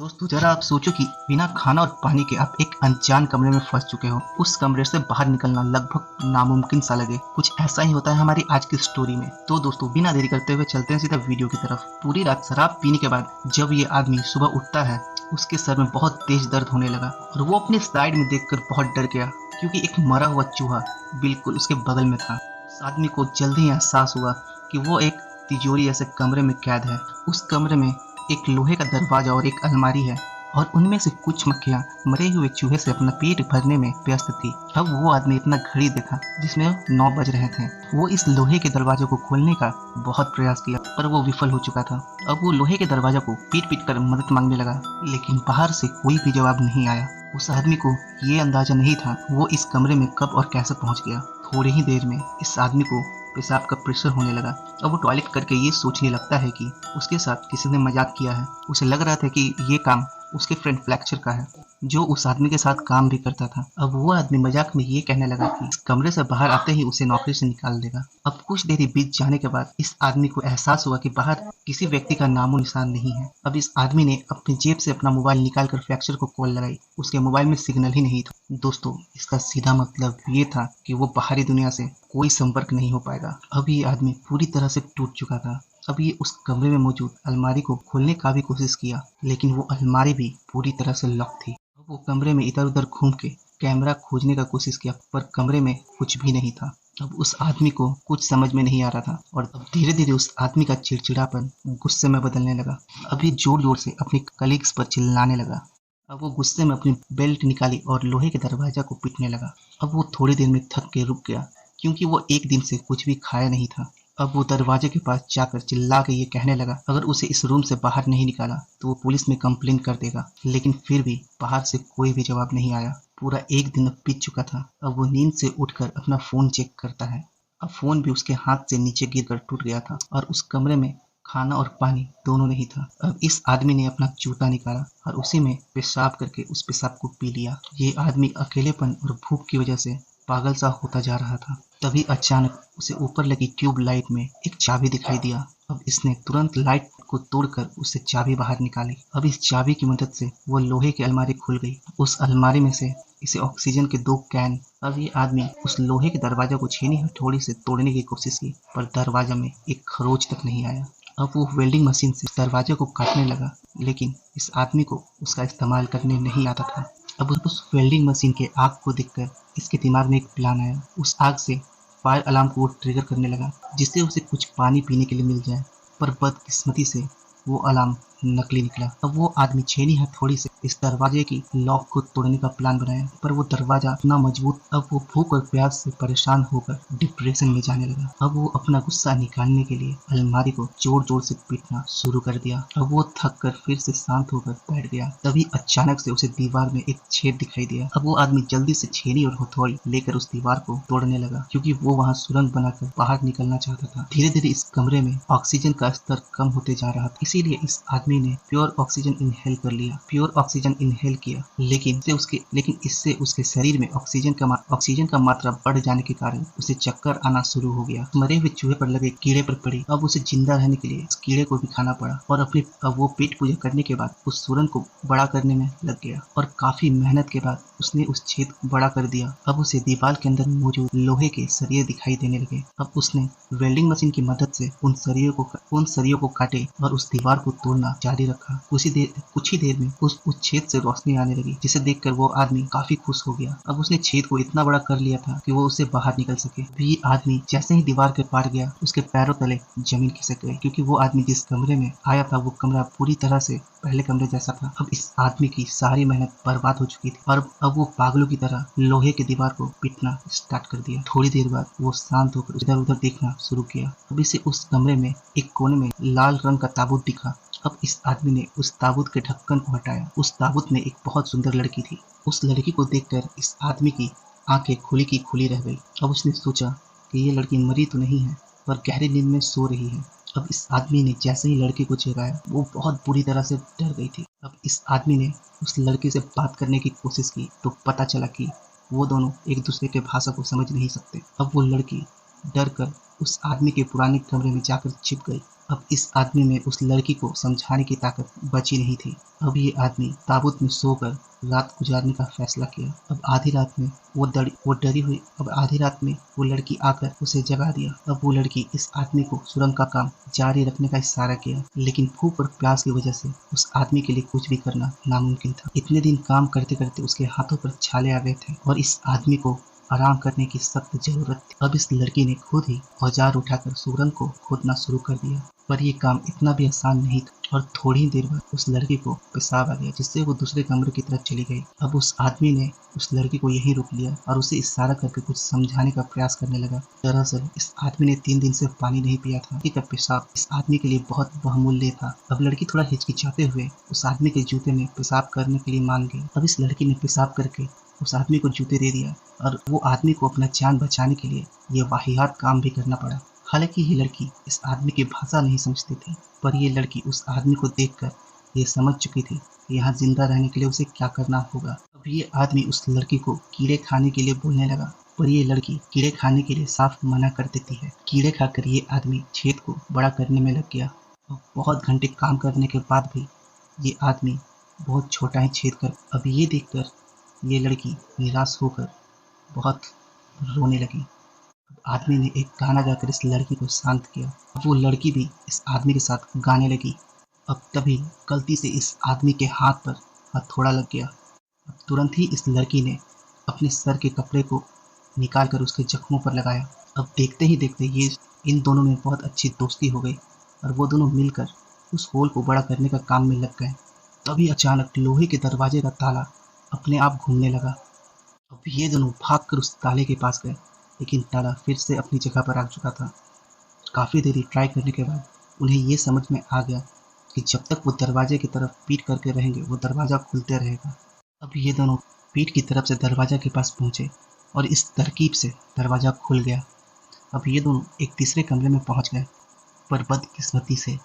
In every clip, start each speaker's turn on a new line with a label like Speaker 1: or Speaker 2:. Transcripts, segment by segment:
Speaker 1: दोस्तों जरा आप सोचो कि बिना खाना और पानी के आप एक अनजान कमरे में फंस चुके हो। उस कमरे से बाहर निकलना लगभग नामुमकिन सा लगे। कुछ ऐसा ही होता है हमारी आज की स्टोरी में। तो दोस्तों बिना देरी करते हुए चलते हैं सीधा वीडियो की तरफ। पूरी रात शराब पीने के बाद जब ये आदमी सुबह उठता है, उसके सर में बहुत तेज दर्द होने लगा और वो अपने साइड में देखकर बहुत डर गया, क्योंकि एक मरा हुआ चूहा बिल्कुल उसके बगल में था। उस आदमी को जल्दी ही एहसास हुआ कि वो एक तिजोरी ऐसे कमरे में कैद है। उस कमरे में एक लोहे का दरवाजा और एक अलमारी है और उनमें से कुछ मक्खियां मरे हुए चूहे से अपना पेट भरने में व्यस्त थी। अब वो आदमी अपना घड़ी देखा जिसमें 9 बज रहे थे। वो इस लोहे के दरवाजे को खोलने का बहुत प्रयास किया पर वो विफल हो चुका था। अब वो लोहे के दरवाजे को पीट पीट कर मदद मांगने लगा, लेकिन बाहर से कोई भी जवाब नहीं आया। उस आदमी को ये अंदाजा नहीं था वो इस कमरे में कब और कैसे पहुंच गया। थोड़ी ही देर में इस आदमी को पेशाब का प्रेशर होने लगा। अब वो टॉयलेट करके ये सोचने लगता है कि उसके साथ किसी ने मजाक किया है। उसे लग रहा था कि ये काम उसके फ्रेंड फ्लैक्चर का है, जो उस आदमी के साथ काम भी करता था। अब वो आदमी मजाक में ये कहने लगा कि इस कमरे से बाहर आते ही उसे नौकरी से निकाल देगा। अब कुछ देरी बीत जाने के बाद इस आदमी को एहसास हुआ कि बाहर किसी व्यक्ति का नामो निशान नहीं है। अब इस आदमी ने अपनी जेब से अपना मोबाइल निकालकर फ्लैक्चर को कॉल लगाई। उसके मोबाइल में सिग्नल ही नहीं था। दोस्तों इसका सीधा मतलब ये था कि वो बाहरी दुनिया से कोई संपर्क नहीं हो पाएगा। अब ये आदमी पूरी तरह से टूट चुका था। अब ये उस कमरे में मौजूद अलमारी को खोलने का भी कोशिश किया, लेकिन वो अलमारी भी पूरी तरह से लॉक थी। अब वो कमरे में इधर उधर घूम के कैमरा खोजने का कोशिश किया, पर कमरे में कुछ भी नहीं था। अब उस आदमी को कुछ समझ में नहीं आ रहा था और अब धीरे धीरे उस आदमी का चिड़चिड़ापन गुस्से में बदलने लगा। अब ये जोर जोर से अपने कलीग्स पर चिल्लाने लगा। अब वो गुस्से में अपनी बेल्ट निकाली और लोहे के दरवाजा को पीटने लगा। अब वो थोड़ी देर में थक के रुक गया, क्योंकि वो एक दिन से कुछ भी खाया नहीं था। अब वो दरवाजे के पास जाकर चिल्ला के ये कहने लगा अगर उसे इस रूम से बाहर नहीं निकाला तो वो पुलिस में कंप्लेन कर देगा। लेकिन फिर भी बाहर से कोई भी जवाब नहीं आया। पूरा एक दिन अब बीत चुका था। अब वो नींद से उठकर अपना फोन चेक करता है। अब फोन भी उसके हाथ से नीचे गिरकर टूट गया था और उस कमरे में खाना और पानी दोनों नहीं था। अब इस आदमी ने अपना जूता निकाला और उसी में पेशाब करके उस पेशाब को पी लिया। ये आदमी अकेलेपन और भूख की वजह से पागल सा होता जा रहा था। तभी अचानक उसे ऊपर लगी ट्यूब लाइट में एक चाबी दिखाई दिया। अब इसने तुरंत लाइट को तोड़कर उससे चाबी बाहर निकाली। अब इस चाबी की मदद से वो लोहे की अलमारी खुल गई। उस अलमारी में से इसे ऑक्सीजन के 2 कैन। अब ये आदमी उस लोहे के दरवाजा को छेनी हथौड़ी से तोड़ने की कोशिश की, पर दरवाजा में एक खरोच तक नहीं आया। अब वो वेल्डिंग मशीन से दरवाजे को काटने लगा, लेकिन इस आदमी को उसका इस्तेमाल करने नहीं आता था। अब उस वेल्डिंग मशीन के आग को देखकर इसके दिमाग में एक प्लान आया। उस आग से फायर अलार्म को वो ट्रिगर करने लगा, जिससे उसे कुछ पानी पीने के लिए मिल जाए। पर बदकिस्मती से वो अलार्म नकली निकला। अब वो आदमी छेनी हथौड़ी से इस दरवाजे की लॉक को तोड़ने का प्लान बनाया, पर वो दरवाजा इतना मजबूत। अब वो भूख और प्यास से परेशान होकर डिप्रेशन में जाने लगा। अब वो अपना गुस्सा निकालने के लिए अलमारी को जोर जोर से पीटना शुरू कर दिया। अब वो थक कर फिर से शांत होकर बैठ गया। तभी अचानक से उसे दीवार में एक छेद दिखाई दिया। अब वो आदमी जल्दी से छेनी और हथौड़ी लेकर उस दीवार को तोड़ने लगा, क्योंकि वो वहाँ सुरंग बनाकर बाहर निकलना चाहता था। धीरे धीरे इस कमरे में ऑक्सीजन का स्तर कम होते जा रहा था, इसीलिए इस आदमी ने प्योर ऑक्सीजन इनहेल कर लिया। प्योर ऑक्सीजन इनहेल किया, लेकिन इससे उसके शरीर में ऑक्सीजन का मात्रा बढ़ जाने के कारण उसे चक्कर आना शुरू हो गया। मरे हुए चूहे पर लगे कीड़े पर पड़ी। अब उसे जिंदा रहने के लिए उस कीड़े को भी खाना पड़ा और अब वो पेट पूजा करने के बाद उस सुरंग को बड़ा करने में लग गया और काफी मेहनत के बाद उसने उस छेद को बड़ा कर दिया। अब उसे दीवार के अंदर मौजूद लोहे के सरिये दिखाई देने लगे। अब उसने वेल्डिंग मशीन की मदद से उन सरियों को काटे और उस दीवार को तोड़ना जारी रखा। कुछ ही देर में उस छेद से रोशनी आने लगी, जिसे देखकर वो आदमी काफी खुश हो गया। अब उसने छेद को इतना बड़ा कर लिया था कि वो उससे बाहर निकल सके। ये आदमी जैसे ही दीवार के पार गया, उसके पैरों तले जमीन खिसक गई, क्योंकि वो आदमी जिस कमरे में आया था वो कमरा पूरी तरह से पहले कमरे जैसा था। अब इस आदमी की सारी मेहनत बर्बाद हो चुकी थी और अब वो पागलों की तरह लोहे की दीवार को पीटना स्टार्ट कर दिया। थोड़ी देर बाद वो शांत होकर इधर उधर देखना शुरू किया। अब इसे उस कमरे में एक कोने में लाल रंग का ताबूत दिखा। अब इस आदमी ने उस ताबूत के ढक्कन को हटाया। उस ताबूत में एक बहुत सुंदर लड़की थी। उस लड़की को देखकर इस आदमी की आंखें खुली की खुली रह गई। अब उसने सोचा कि ये लड़की मरी तो नहीं है, पर गहरी नींद में सो रही है। अब इस आदमी ने जैसे ही लड़की को जगाया, वो बहुत बुरी तरह से डर गई थी। अब इस आदमी ने उस लड़की से बात करने की कोशिश की तो पता चला कि वो दोनों एक दूसरे के भाषा को समझ नहीं सकते। अब वो लड़की डर कर उस आदमी के पुराने कमरे में जाकर छिप गई। अब इस आदमी में उस लड़की को समझाने की ताकत बची नहीं थी। अब ये आदमी ताबूत में सोकर रात गुजारने का फैसला किया। अब आधी रात में वो लड़की आकर उसे जगा दिया। अब वो लड़की इस आदमी को सुरंग का काम जारी रखने का इशारा किया, लेकिन भूख और प्यास की वजह से उस आदमी के लिए कुछ भी करना नामुमकिन था। इतने दिन काम करते करते उसके हाथों पर छाले आ गए थे और इस आदमी को आराम करने की सख्त जरूरत थी। अब इस लड़की ने खुद ही औजार उठाकर सुरंग को खोदना शुरू कर दिया, पर यह काम इतना भी आसान नहीं था और थोड़ी ही देर बाद उस लड़की को पेशाब आ गया, जिससे वो दूसरे कमरे की तरफ चली गई। अब उस आदमी ने उस लड़की को यहीं रोक लिया और उसे इशारा करके कुछ समझाने का प्रयास करने लगा। दरअसल इस आदमी ने 3 दिन से पानी नहीं पिया था। लड़की का पेशाब इस आदमी के लिए बहुत बहुमूल्य था। अब लड़की थोड़ा हिचकिचाते हुए उस आदमी के जूते में पेशाब करने के लिए मान गई। अब इस लड़की ने पेशाब करके उस आदमी को जूते दे दिया और वो आदमी को अपना जान बचाने के लिए ये वाहियात काम भी करना पड़ा। हालांकि ये लड़की इस आदमी की भाषा नहीं समझती थी, पर ये लड़की उस आदमी को देखकर ये समझ चुकी थी कि यहाँ जिंदा रहने के लिए उसे क्या करना होगा। अब ये आदमी उस लड़की को कीड़े खाने के लिए बोलने लगा, पर ये लड़की कीड़े खाने के लिए साफ मना कर देती है। कीड़े खाकर ये आदमी छेद को बड़ा करने में लग गया और बहुत घंटे काम करने के बाद भी ये आदमी बहुत छोटा ही छेद कर। अब ये देखकर ये लड़की निराश होकर बहुत रोने लगी। आदमी ने एक गाना गाकर इस लड़की को शांत किया। अब वो लड़की भी इस आदमी के साथ गाने लगी। अब तभी गलती से इस आदमी के हाथ पर हथौड़ा लग गया। अब तुरंत ही इस लड़की ने अपने सर के कपड़े को निकाल कर उसके जख्मों पर लगाया। अब देखते ही देखते ये इन दोनों में बहुत अच्छी दोस्ती हो गई और वो दोनों मिलकर उस होल को बड़ा करने का काम में लग गए। तभी अचानक लोहे के दरवाजे का ताला अपने आप घूमने लगा। अब ये दोनों भागकर उस ताले के पास गए, लेकिन ताला फिर से अपनी जगह पर आ चुका था। काफ़ी देरी ट्राई करने के बाद उन्हें ये समझ में आ गया कि जब तक वो दरवाजे की तरफ पीठ करके रहेंगे वो दरवाज़ा खुलते रहेगा। अब ये दोनों पीठ की तरफ से दरवाज़ा के पास पहुँचे और इस तरकीब से दरवाज़ा खुल गया। अब ये दोनों एक तीसरे कमरे में पहुँच गए, पर बदकिस्मती से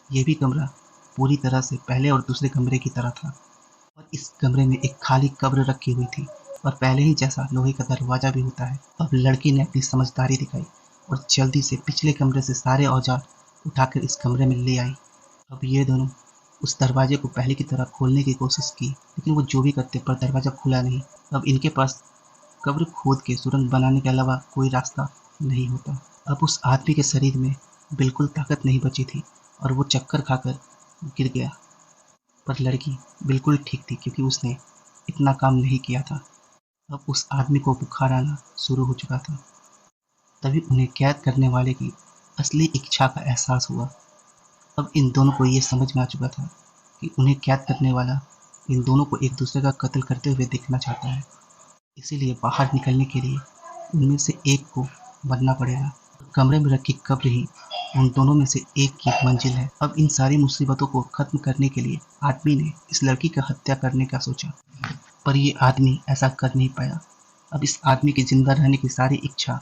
Speaker 1: ये भी कमरा पूरी तरह से पहले और दूसरे कमरे की तरह था और इस कमरे में एक खाली कब्र रखी हुई थी और पहले ही जैसा लोहे का दरवाजा भी होता है। अब लड़की ने अपनी समझदारी दिखाई और जल्दी से पिछले कमरे से सारे औजार उठाकर इस कमरे में ले आई। अब ये दोनों उस दरवाजे को पहले की तरह खोलने की कोशिश की, लेकिन वो जो भी करते पर दरवाजा खुला नहीं। अब इनके पास कब्र खोद के सुरंग बनाने के अलावा कोई रास्ता नहीं होता। अब उस आदमी के शरीर में बिल्कुल ताकत नहीं बची थी और वो चक्कर खाकर गिर गया, पर लड़की बिल्कुल ठीक थी क्योंकि उसने इतना काम नहीं किया था। अब उस आदमी को बुखार आना शुरू हो चुका था। तभी उन्हें कैद करने वाले की असली इच्छा का एहसास हुआ। अब इन दोनों को ये समझ में आ चुका था कि उन्हें कैद करने वाला इन दोनों को एक दूसरे का कत्ल करते हुए देखना चाहता है, इसीलिए बाहर निकलने के लिए उनमें से एक को मरना पड़ेगा। कमरे में रखी कब्र ही उन दोनों में से एक की मंजिल है। अब इन सारी मुसीबतों को खत्म करने के लिए आदमी ने इस लड़की की हत्या करने का सोचा, पर ये आदमी ऐसा कर नहीं पाया। अब इस आदमी की जिंदा रहने की सारी इच्छा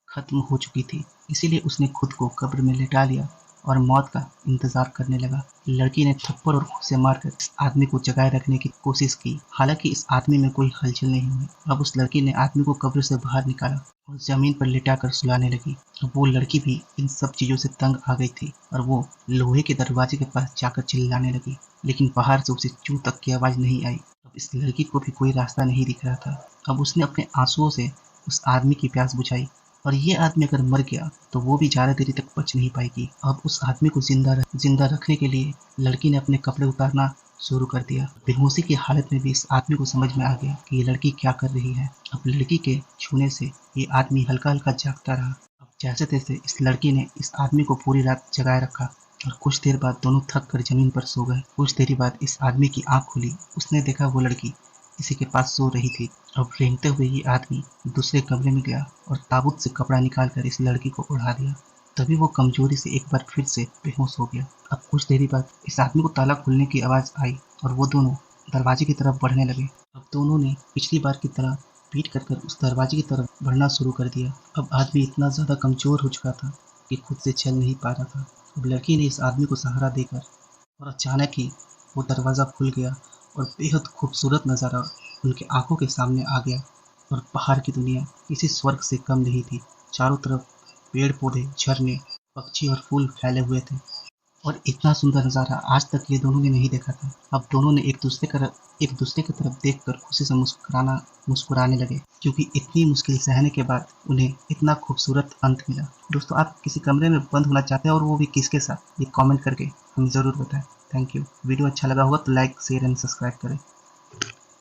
Speaker 1: खत्म हो चुकी थी, इसीलिए उसने खुद को कब्र में लिटा लिया और मौत का इंतजार करने लगा। लड़की ने थप्पड़ और घूंसे मारकर इस आदमी को जगाए रखने की कोशिश की, हालांकि इस आदमी में कोई हलचल नहीं हुई। अब उस लड़की ने आदमी को कब्र से बाहर निकाला और जमीन पर लिटाकर सुलाने लगी। अब वो लड़की भी इन सब चीजों से तंग आ गई थी और वो लोहे के दरवाजे के पास जाकर चिल्लाने लगी, लेकिन बाहर से उसे चू तक की आवाज नहीं आई। अब इस लड़की को भी कोई रास्ता नहीं दिख रहा था। अब उसने अपने आंसुओं से उस आदमी की प्यास बुझाई और ये आदमी अगर मर गया तो वो भी ज़्यादा देरी तक बच नहीं पाएगी। अब उस आदमी को जिंदा रखने के लिए लड़की ने अपने कपड़े उतारना शुरू कर दिया। बेहोशी की हालत में भी इस आदमी को समझ में आ गया कि ये लड़की क्या कर रही है। अब लड़की के छूने से ये आदमी हल्का हल्का जागता रहा। अब जैसे तैसे इस लड़की ने इस आदमी को पूरी रात जगाए रखा और कुछ देर बाद दोनों थक कर जमीन पर सो गए। कुछ देरी बाद इस आदमी की आंख खुली। उसने देखा वो लड़की किसी के पास सो रही थी। अब रेंगते हुए ये आदमी दूसरे कमरे में गया और ताबूत से कपड़ा निकालकर इस लड़की को उड़ा दिया। तभी वो कमजोरी से एक बार फिर से बेहोश हो गया। अब कुछ देरी बाद इस आदमी को ताला खुलने की आवाज आई और वो दोनों दरवाजे की तरफ बढ़ने लगे। अब दोनों ने पिछली बार की तरह पीट कर उस दरवाजे की तरफ बढ़ना शुरू कर दिया। अब आदमी इतना ज्यादा कमजोर हो चुका था कि खुद से चल नहीं पा रहा था। अब लड़की ने इस आदमी को सहारा देकर और अचानक ही वो दरवाज़ा खुल गया और बेहद खूबसूरत नज़ारा उनके आंखों के सामने आ गया और बाहर की दुनिया किसी स्वर्ग से कम नहीं थी। चारों तरफ पेड़ पौधे, झरने, पक्षी और फूल फैले हुए थे। और इतना सुंदर नज़ारा आज तक ये दोनों ने नहीं देखा था। अब दोनों ने एक दूसरे की तरफ देखकर खुशी से मुस्कुराने लगे, क्योंकि इतनी मुश्किल सहने के बाद उन्हें इतना खूबसूरत अंत मिला। दोस्तों, आप किसी कमरे में बंद होना चाहते हैं और वो भी किसके साथ, ये कमेंट करके हमें ज़रूर बताएं। Thank you. वीडियो अच्छा लगा होगा तो लाइक, शेयर एंड सब्सक्राइब करें।